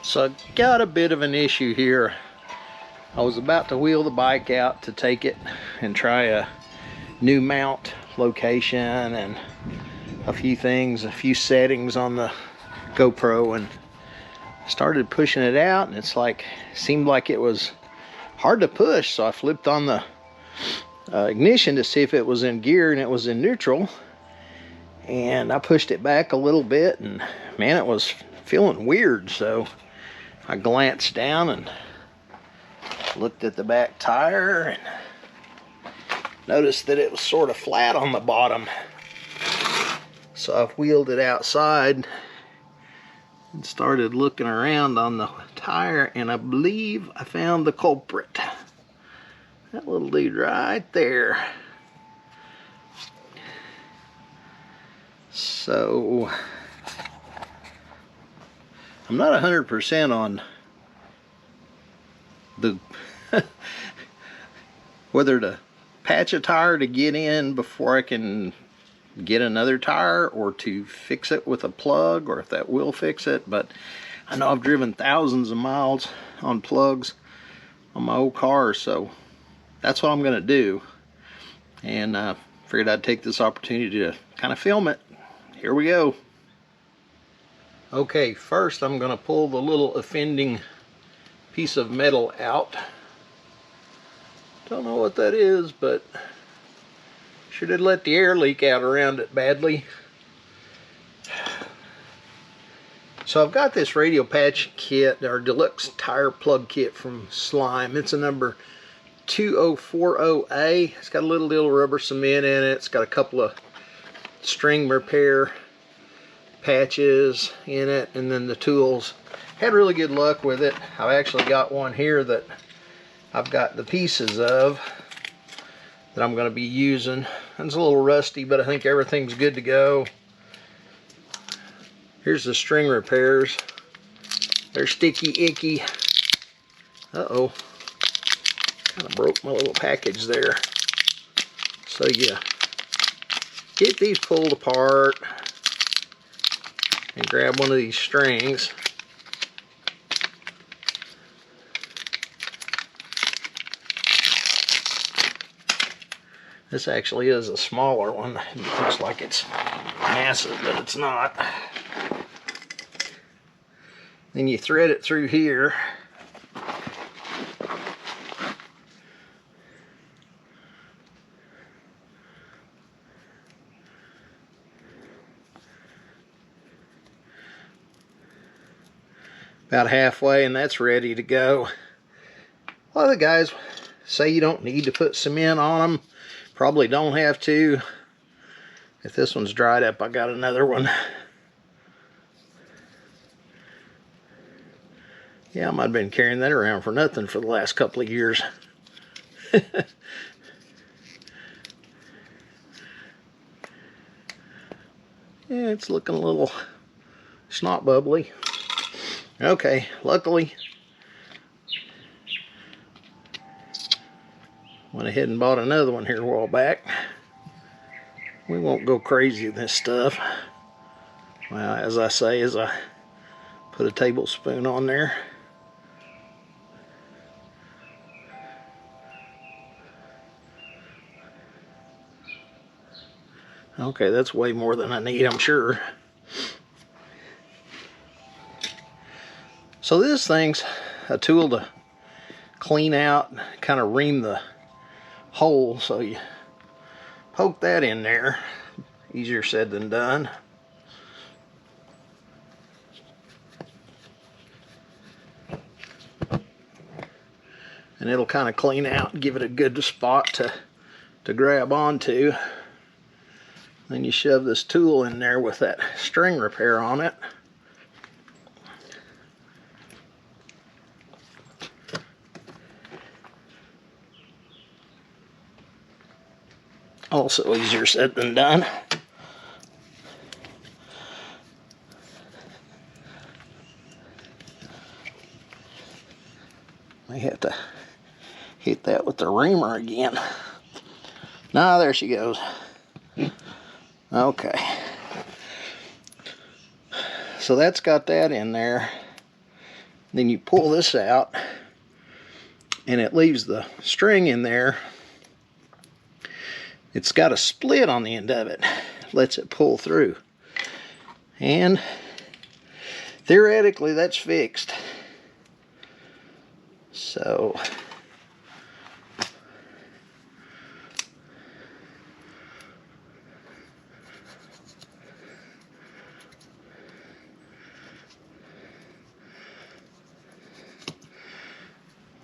So I got a bit of an issue here. I was about to wheel the bike out to take it and try a new mount location and a few things, a few settings on the GoPro, and started pushing it out, and it's like, seemed like it was hard to push. So I flipped on the ignition to see if it was in gear, and it was in neutral. And I pushed it back a little bit, and man, it was feeling weird. So I glanced down and looked at the back tire and noticed that it was sort of flat on the bottom. So I wheeled it outside and started looking around on the tire, and I believe I found the culprit. That little dude right there. So I'm not 100% on the whether to patch a tire to get in before I can get another tire, or to fix it with a plug, or if that will fix it. But I know I've driven thousands of miles on plugs on my old car, so that's what I'm gonna do. And I figured I'd take this opportunity to kind of film it. Here we go. Okay, first I'm gonna pull the little offending piece of metal out. Don't know what that is, but sure did let the air leak out around it badly. So I've got this radial patch kit, our deluxe tire plug kit from Slime. It's a number 2040A. It's got a little rubber cement in it. It's got a couple of string repair patches in it, and then the tools. Had really good luck with it. I've actually got one here that I've got the pieces of that I'm going to be using. It's a little rusty, but I think everything's good to go. Here's the string repairs. They're sticky, icky. Uh-oh. Kind of broke my little package there. So yeah, get these pulled apart and grab one of these strings. This actually is a smaller one. It looks like it's massive, but it's not. Then you thread it through here. About halfway, and that's ready to go. A lot of the guys say you don't need to put cement on them. Probably don't have to. If this one's dried up, I got another one. Yeah, I might have been carrying that around for nothing for the last couple of years. Yeah, it's looking a little snot bubbly. Okay, luckily went ahead and bought another one here a while back. We won't go crazy with this stuff. Well, as I say, as I put a tablespoon on there. Okay, that's way more than I need, I'm sure. So this thing's a tool to clean out, kind of ream the hole. So you poke that in there. Easier said than done. And it'll kind of clean out and give it a good spot to grab onto. Then you shove this tool in there with that string repair on it. Also easier said than done. May have to hit that with the reamer again. Nah, there she goes. Okay. So that's got that in there. Then you pull this out, and it leaves the string in there. It's got a split on the end of it, lets it pull through. And theoretically that's fixed. So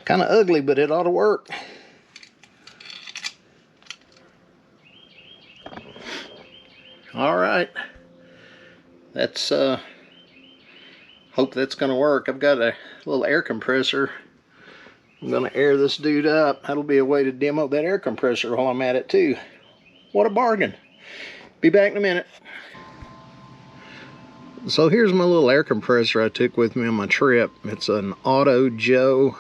kind of ugly, but it ought to work. All right, that's hope that's gonna work. I've got a little air compressor. I'm gonna air this dude up. That'll be a way to demo that air compressor while I'm at it too. What a bargain. Be back in a minute. So here's my little air compressor I took with me on my trip. It's an Auto Joe.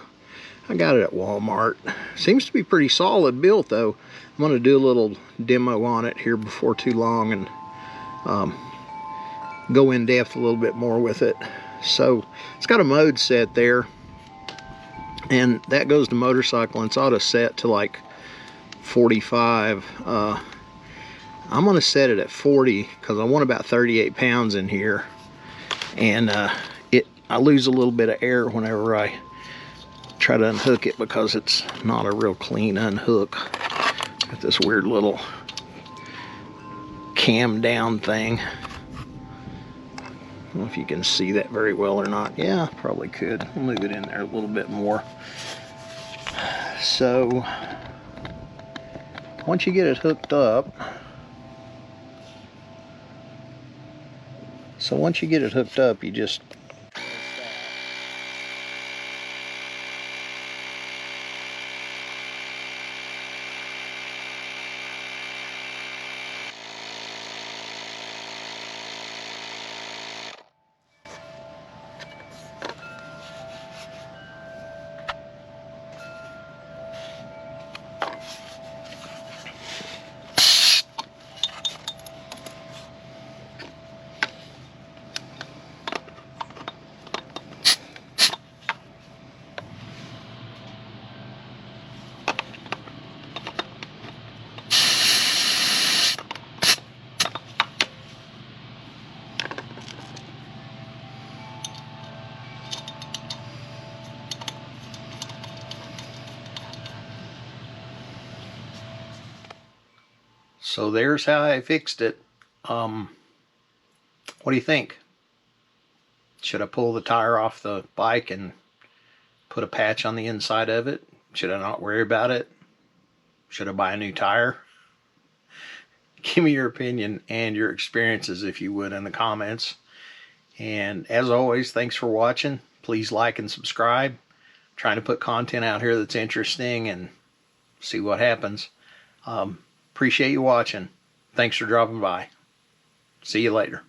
I got it at Walmart. Seems to be pretty solid built though. I'm gonna do a little demo on it here before too long and go in depth a little bit more with it. So it's got a mode set there, and that goes to motorcycle, and it's auto set to like 45. I'm gonna set it at 40 because I want about 38 pounds in here, and I lose a little bit of air whenever I try to unhook it because it's not a real clean unhook. Got this weird little cam down thing. I don't know if you can see that very well or not. Yeah, probably could. I'll move it in there a little bit more. So once you get it hooked up, you just So there's how I fixed it. What do you think? Should I pull the tire off the bike and put a patch on the inside of it? Should I not worry about it? Should I buy a new tire? Give me your opinion and your experiences, if you would, in the comments. And as always, thanks for watching. Please like and subscribe. I'm trying to put content out here that's interesting and see what happens. Appreciate you watching. Thanks for dropping by. See you later.